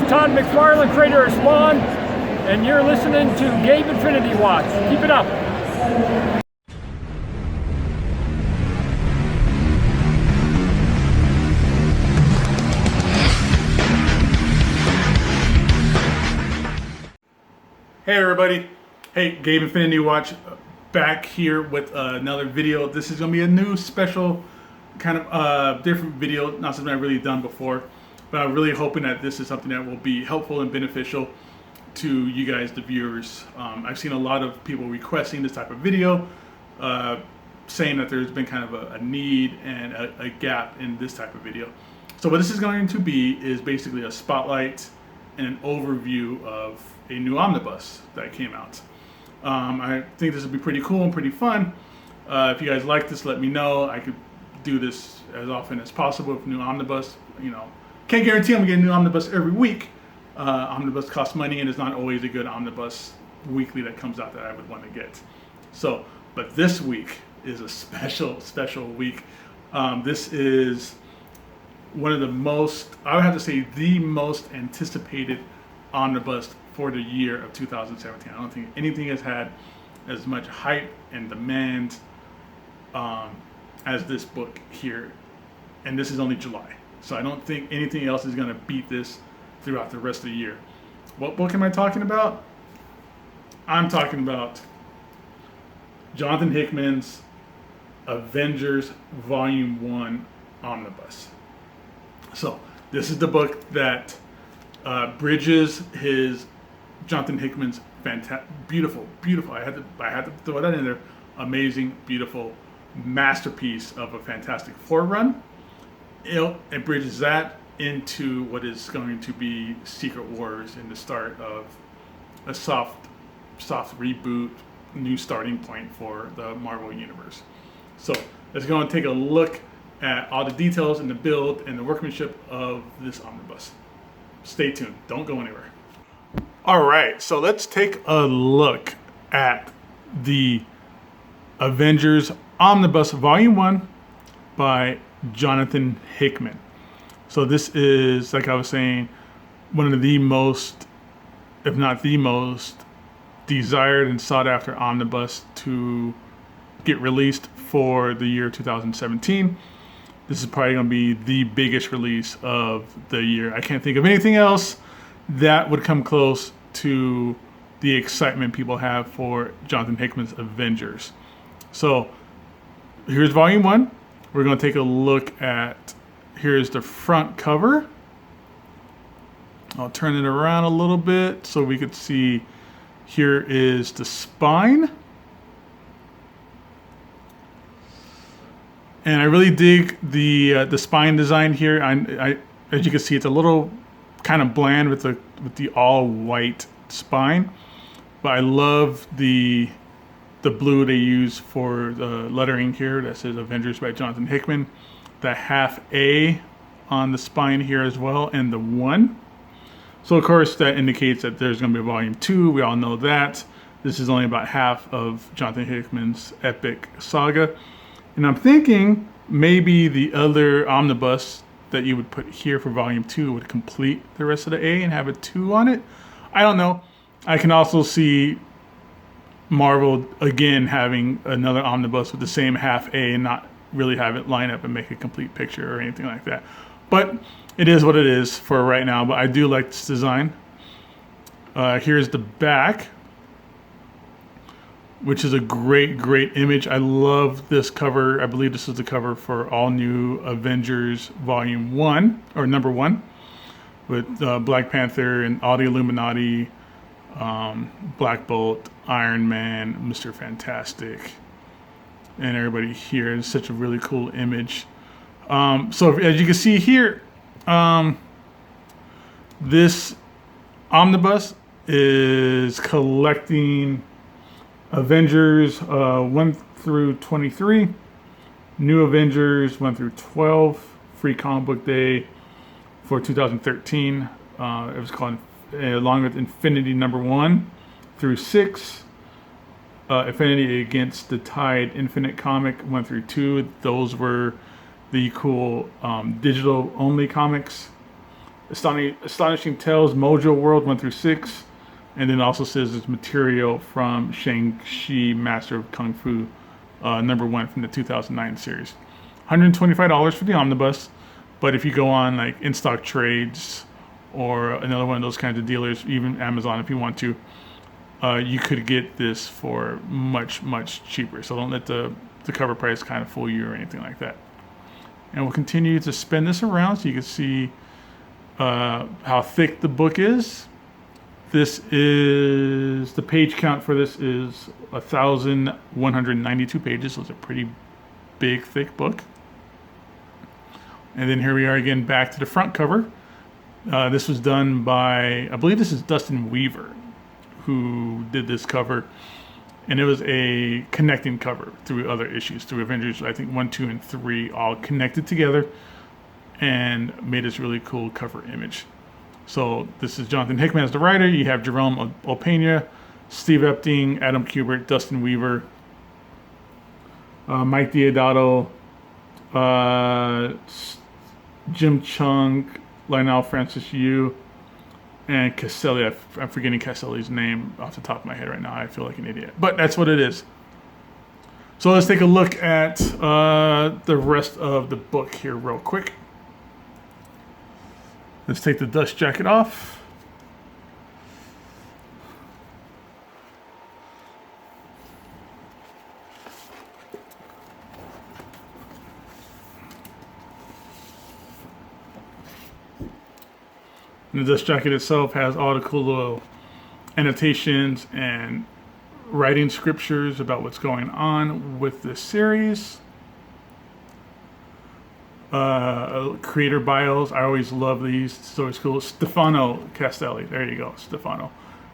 Todd McFarlane, creator of Spawn, and you're listening to Gabe Infinity Watch. Keep it up. Hey everybody, hey, Gabe Infinity Watch back here with another video. This is going to be a new special kind of different video, not something I've really done before, but I'm really hoping that this is something that will be helpful and beneficial to you guys, the viewers. I've seen a lot of people requesting this type of video, saying that there's been kind of a need and a gap in this type of video. So what this is going to be is basically a spotlight and an overview of a new omnibus that came out. I think this will be pretty cool and pretty fun. If you guys like this, let me know. I could do this as often as possible with new omnibus. You know, can't guarantee I'm gonna get a new omnibus every week. Omnibus costs money, and it's not always a good omnibus weekly that comes out that I would want to get. So, but this week is a special week. This is one of the most, I would have to say, the most anticipated omnibus for the year of 2017. I don't think anything has had as much hype and demand as this book here, and this is only July, so I don't think anything else is going to beat this throughout the rest of the year. What book am I talking about? I'm talking about Jonathan Hickman's Avengers Volume 1 Omnibus. So this is the book that bridges his Jonathan Hickman's beautiful. I had to throw that in there. Amazing, beautiful masterpiece of a Fantastic Four run. It bridges that into what is going to be Secret Wars and the start of a soft reboot, new starting point for the Marvel Universe. So let's go and take a look at all the details and the build and the workmanship of this omnibus. Stay tuned. Don't go anywhere. All right, so let's take a look at the Avengers Omnibus Volume 1 by Jonathan Hickman. So this is, like I was saying, one of the most, if not the most, desired and sought after omnibus to get released for the year 2017. This is probably going to be the biggest release of the year. I can't think of anything else that would come close to the excitement people have for Jonathan Hickman's Avengers. So here's Volume 1. We're going to take a look at, here's the front cover. I'll turn it around a little bit so we could see. Here is the spine. And I really dig the spine design here. I as you can see, it's a little kind of bland with the all white spine, but I love the blue they use for the lettering here that says Avengers by Jonathan Hickman. The half A on the spine here as well, and the 1. So of course that indicates that there's going to be a Volume 2. We all know that. This is only about half of Jonathan Hickman's epic saga. And I'm thinking maybe the other omnibus that you would put here for Volume 2 would complete the rest of the A and have a 2 on it. I don't know. I can also see Marvel again having another omnibus with the same half A and not really have it line up and make a complete picture or anything like that. But it is what it is for right now. But I do like this design. Here's the back, which is a great image. I love this cover. I believe this is the cover for All New Avengers Volume 1, or number 1, with Black Panther and all the Illuminati, Black Bolt, Iron Man, Mr. Fantastic, and everybody here. It's such a really cool image. So as you can see here, this omnibus is collecting Avengers 1 through 23, New Avengers 1 through 12, Free Comic Book Day for 2013. It was called, along with Infinity number 1 through 6, Infinity Against the Tide Infinite Comic 1 through 2. Those were the cool digital only comics. Astonishing Tales Mojo World 1 through 6. And then also says it's material from Shang-Chi Master of Kung Fu, #1 from the 2009 series. $125 for the omnibus, but if you go on like In Stock Trades or another one of those kinds of dealers, even Amazon if you want to, you could get this for much, much cheaper. So don't let the cover price kind of fool you or anything like that. And we'll continue to spin this around so you can see how thick the book is. This is, the page count for this is 1,192 pages, so it's a pretty big, thick book. And then here we are again back to the front cover. This was done by, I believe this is Dustin Weaver, who did this cover. And it was a connecting cover through other issues, through Avengers, I think 1, 2, and 3, all connected together and made this really cool cover image. So this is Jonathan Hickman as the writer. You have Jerome Opeña, Steve Epting, Adam Kubert, Dustin Weaver, Mike Deodato, Jim Chung, Lionel Francis Yu, and Caselli. I'm forgetting Caselli's name off the top of my head right now. I feel like an idiot. But that's what it is. So let's take a look at the rest of the book here real quick. Let's take the dust jacket off. And the dust jacket itself has all the cool little annotations and writing scriptures about what's going on with this series. Creator bios. I always love these. It's always cool. Stefano Castelli. There you go. Stefano.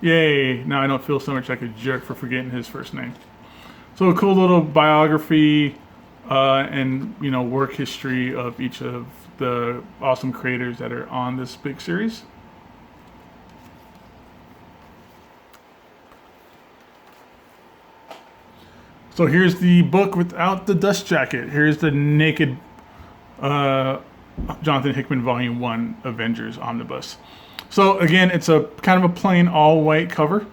Yay. Now I don't feel so much like a jerk for forgetting his first name. So a cool little biography and, you know, work history of each of the awesome creators that are on this big series. So here's the book without the dust jacket. Here's the naked Jonathan Hickman Volume 1 Avengers Omnibus. So again, it's a kind of a plain all-white cover.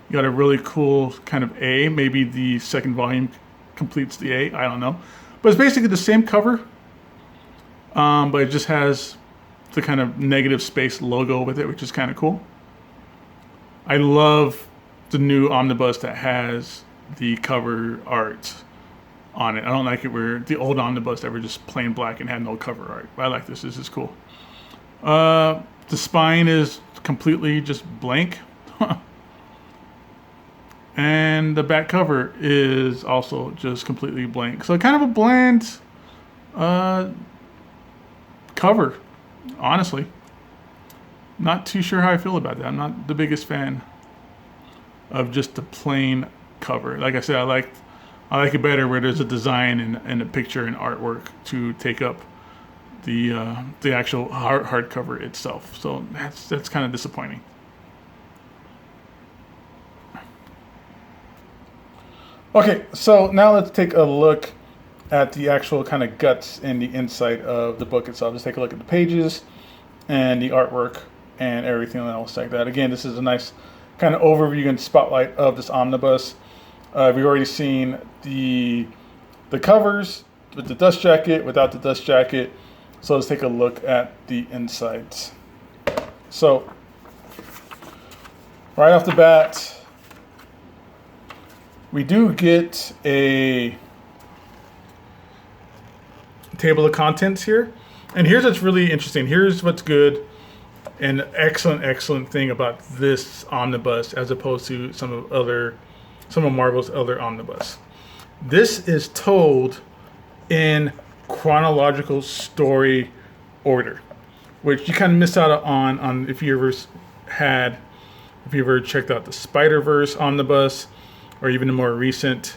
You got a really cool kind of A. Maybe the second volume completes the A. I don't know. But it's basically the same cover, but it just has the kind of negative space logo with it, which is kind of cool. I love the new omnibus that has the cover art on it. I don't like it where the old omnibus that were just plain black and had no cover art. But I like this. This is cool. The spine is completely just blank. And the back cover is also just completely blank. So kind of a bland cover, honestly. Not too sure how I feel about that. I'm not the biggest fan of just the plain cover. Like I said, I like it better where there's a design and a picture and artwork to take up the actual hardcover itself. So that's kind of disappointing. Okay, so now let's take a look at the actual kind of guts and the inside of the book itself. Let's take a look at the pages and the artwork and everything else like that. Again, this is a nice kind of overview and spotlight of this omnibus. We've already seen the covers with the dust jacket, without the dust jacket. So let's take a look at the insides. So right off the bat, we do get a table of contents here. And here's what's really interesting. Here's what's good and excellent thing about this omnibus as opposed to some of Marvel's other omnibus. This is told in chronological story order, which you kind of miss out on if you ever checked out the Spider-Verse omnibus, or even the more recent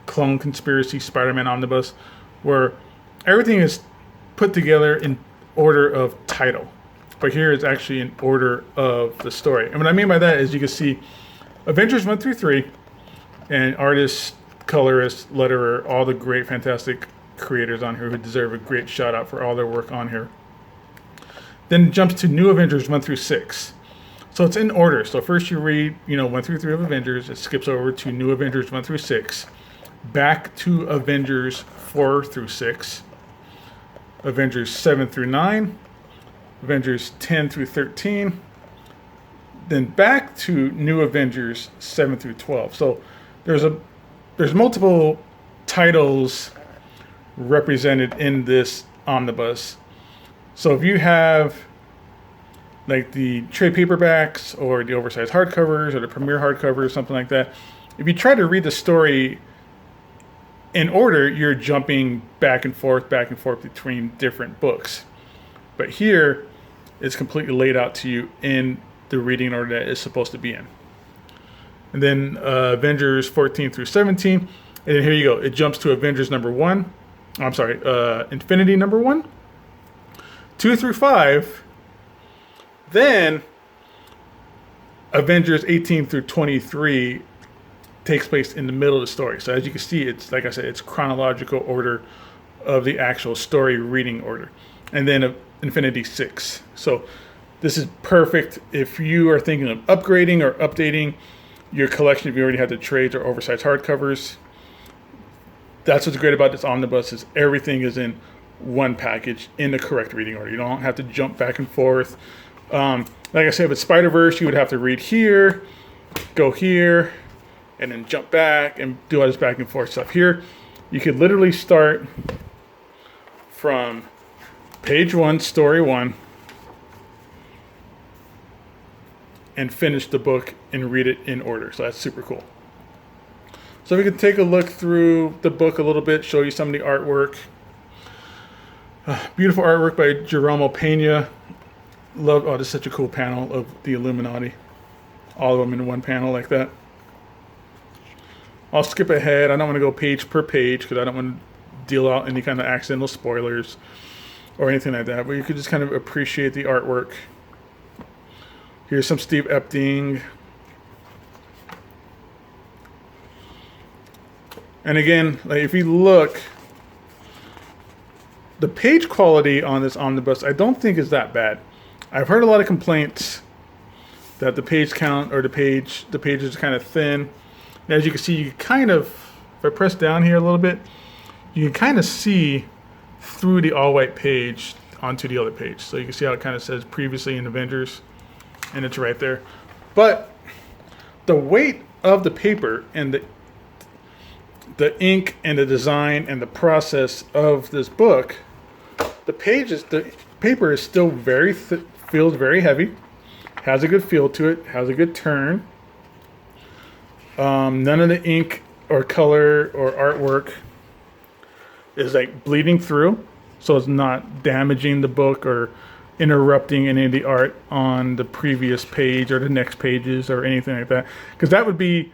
Clone Conspiracy Spider-Man omnibus, where everything is put together in order of title. But here it's actually in order of the story. And what I mean by that is you can see Avengers 1 through 3, and artist, colorist, letterer, all the great, fantastic creators on here who deserve a great shout out for all their work on here. Then it jumps to New Avengers 1 through 6. So it's in order. So first you read, 1 through 3 of Avengers. It skips over to New Avengers 1 through 6. Back to Avengers 4 through 6. Avengers 7 through 9. Avengers 10 through 13. Then back to New Avengers 7 through 12. So there's multiple titles represented in this omnibus. So if you have like the trade paperbacks or the oversized hardcovers or the premiere hardcovers, something like that, if you try to read the story in order, you're jumping back and forth between different books. But here, it's completely laid out to you in the reading order that it's supposed to be in. And then Avengers 14 through 17. And then here you go. It jumps to Avengers number 1. I'm sorry, Infinity number 1. 2 through 5. Then Avengers 18 through 23 takes place in the middle of the story. So as you can see, it's like I said, it's chronological order of the actual story reading order. And then Infinity 6. So this is perfect if you are thinking of upgrading or updating your collection, if you already have the trades or oversized hardcovers. That's what's great about this omnibus, is everything is in one package in the correct reading order. You don't have to jump back and forth. Like I said, with Spider-Verse, you would have to read here, go here, and then jump back and do all this back and forth stuff. Here, you could literally start from page 1, story 1, and finish the book and read it in order. So that's super cool. So we can take a look through the book a little bit, show you some of the artwork. Beautiful artwork by Jerome Pena. Love, this is such a cool panel of the Illuminati. All of them in one panel like that. I'll skip ahead. I don't want to go page per page because I don't want to deal out any kind of accidental spoilers or anything like that. But you could just kind of appreciate the artwork. Here's some Steve Epting. And again, like if you look, the page quality on this omnibus I don't think is that bad. I've heard a lot of complaints that the page count or the pages are kind of thin. And as you can see, you kind of, if I press down here a little bit, you can kind of see through the all-white page onto the other page. So you can see how it kind of says previously in Avengers, and it's right there. But the weight of the paper and the ink and the design and the process of this book, the paper is still very feels very heavy, has a good feel to it, has a good turn. None of the ink or color or artwork is like bleeding through, so it's not damaging the book or interrupting any of the art on the previous page or the next pages or anything like that, because that would be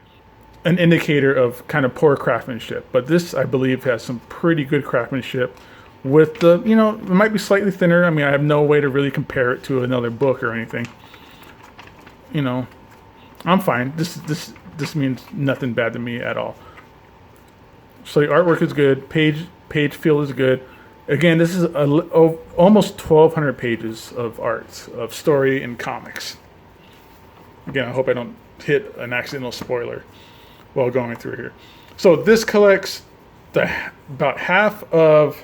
an indicator of kind of poor craftsmanship. But this, I believe, has some pretty good craftsmanship with the, it might be slightly thinner. I mean, I have no way to really compare it to another book or anything. I'm fine. This means nothing bad to me at all. So the artwork is good. Page feel is good. Again, this is almost 1,200 pages of art, of story and comics. Again, I hope I don't hit an accidental spoiler while going through here. So this collects about half of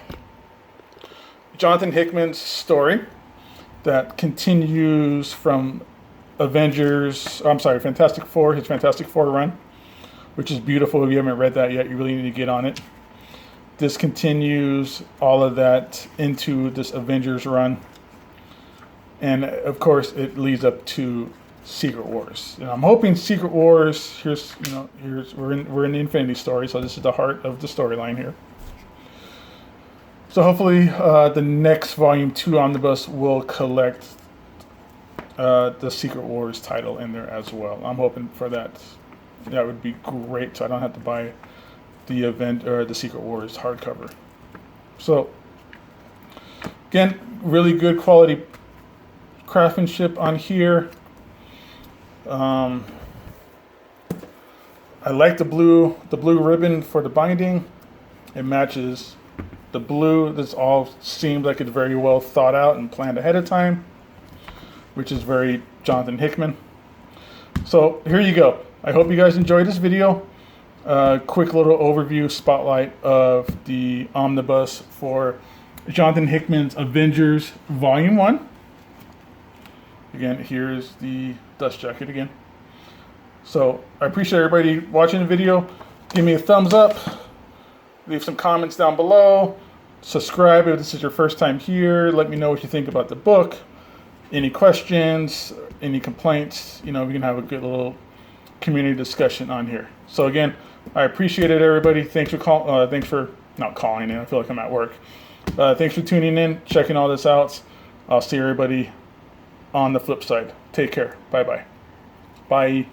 Jonathan Hickman's story that continues from Fantastic Four, his Fantastic Four run, which is beautiful. If you haven't read that yet, you really need to get on it. This continues all of that into this Avengers run. And of course, it leads up to Secret Wars. And I'm hoping Secret Wars, we're in the Infinity story, so this is the heart of the storyline here. So hopefully the next Volume 2 Omnibus will collect the Secret Wars title in there as well. I'm hoping for that. That would be great, so I don't have to buy the event or the Secret Wars hardcover. So again, really good quality craftsmanship on here. I like the blue ribbon for the binding. It matches the blue. This all seems like it's very well thought out and planned ahead of time. which is very Jonathan Hickman. So here you go. I hope you guys enjoyed this video. Quick little overview spotlight of the omnibus for Jonathan Hickman's Avengers Volume 1. Again, here's the dust jacket again. So I appreciate everybody watching the video. Give me a thumbs up. Leave some comments down below. Subscribe if this is your first time here. Let me know what you think about the book. Any questions, any complaints, we can have a good little community discussion on here. So again, I appreciate it, everybody. Thanks for not calling in. I feel like I'm at work. Thanks for tuning in, checking all this out. I'll see everybody on the flip side. Take care. Bye-bye. Bye.